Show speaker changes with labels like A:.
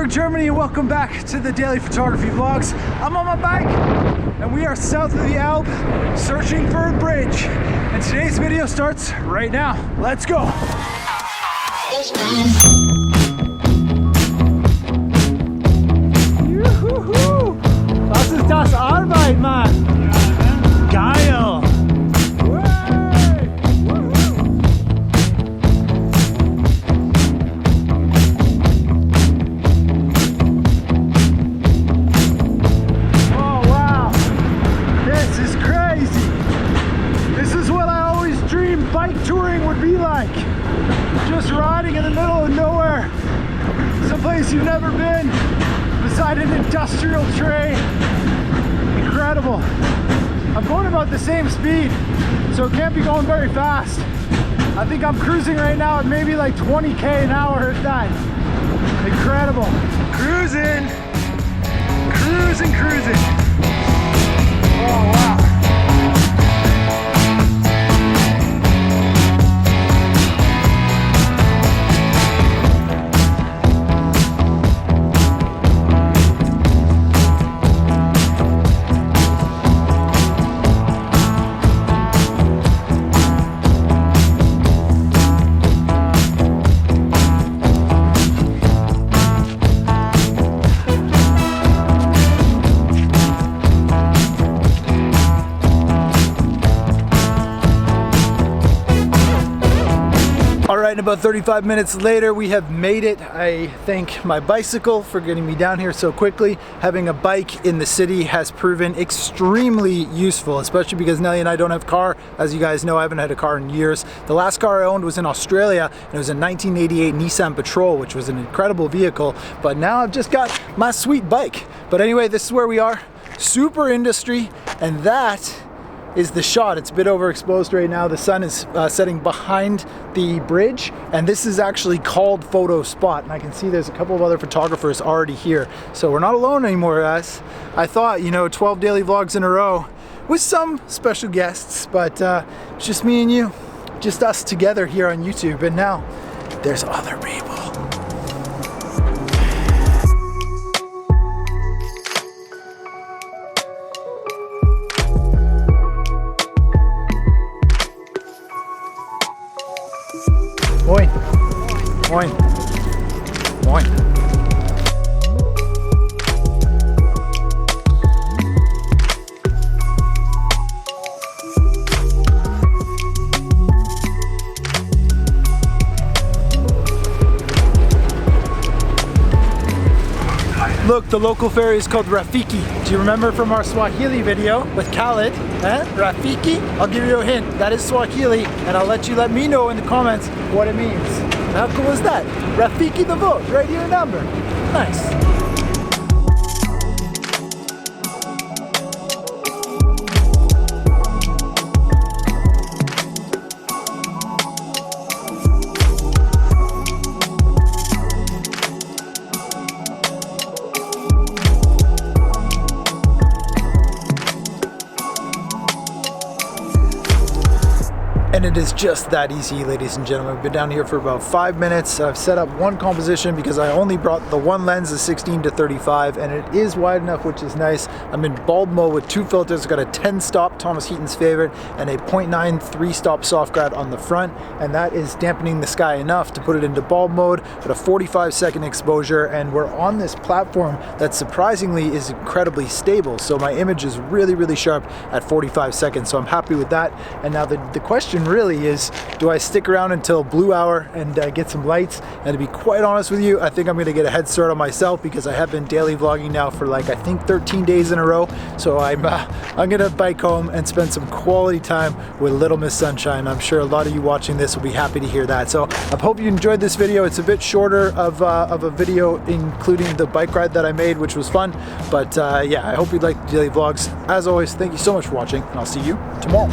A: Hamburg, Germany, and welcome back to the Daily Photography Vlogs. I'm on my bike, and we are south of the Elbe, searching for a bridge. And today's video starts right now. Let's go! Juhu! Was ist das Arbeit, Mann? Geil! Just riding in the middle of nowhere, someplace you've never been, beside an industrial train. Incredible. I'm going about the same speed, so it can't be going very fast. I think I'm cruising right now at maybe like 20k an hour at that. Incredible. Cruising, cruising, cruising. Oh wow. Alright, about 35 minutes later, we have made it. I thank my bicycle for getting me down here so quickly. Having a bike in the city has proven extremely useful, especially because Nelly and I don't have a car. As you guys know, I haven't had a car in years. The last car I owned was in Australia, and it was a 1988 Nissan Patrol, which was an incredible vehicle. But now I've just got my sweet bike. But anyway, this is where we are. Super industry, and that is the shot. It's a bit overexposed right now. The sun is setting behind the bridge, and this is actually called Photo Spot, and I can see there's a couple of other photographers already here. So we're not alone anymore, guys. I thought, you know, 12 daily vlogs in a row with some special guests, but it's just me and you, just us together here on YouTube, and now there's other people. Moin. Moin. Moin. Look, the local ferry is called Rafiki. Do you remember from our Swahili video with Khaled? Rafiki? I'll give you a hint. That is Swahili, and I'll let me know in the comments what it means. How cool is that? Rafiki the boat, right here in Hamburg. Nice. And it is just that easy, ladies and gentlemen. I've been down here for about 5 minutes. I've set up one composition because I only brought the one lens, the 16-35, and it is wide enough, which is nice. I'm in bulb mode with 2 filters. I've got a 10-stop, Thomas Heaton's favorite, and a 0.9 3-stop soft grad on the front, and that is dampening the sky enough to put it into bulb mode at a 45-second exposure, and we're on this platform that surprisingly is incredibly stable. So my image is really, really sharp at 45 seconds, so I'm happy with that. And now the question really is, do I stick around until blue hour and get some lights? And to be quite honest with you, I think I'm going to get a head start on myself because I have been daily vlogging now for like I think 13 days in a row. So I'm going to bike home and spend some quality time with Little Miss Sunshine. I'm sure a lot of you watching this will be happy to hear that. So I hope you enjoyed this video. It's a bit shorter of a video including the bike ride that I made, which was fun. But yeah, I hope you liked the daily vlogs. As always, thank you so much for watching, and I'll see you tomorrow.